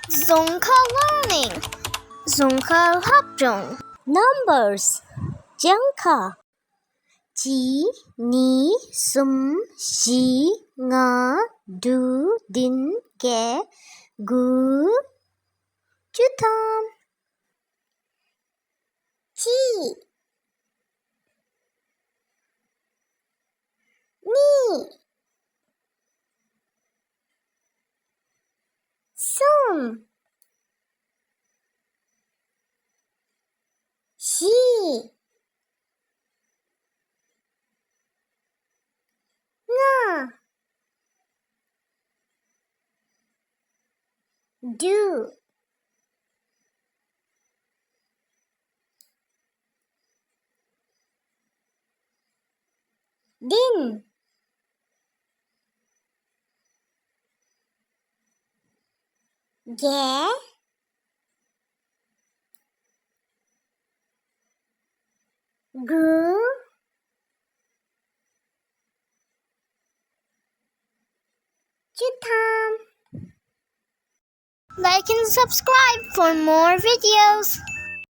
Dzongkha learning. Dzongkha học trồng. Numbers. Dzongkha. Chỉ, ní, sum, xí, ngã, du, din, ghé, gu, chữ tham. Chỉ, ní, sum, xí, ngã, du, din, ghé, gu, chữ tham. Like and subscribe for more videos.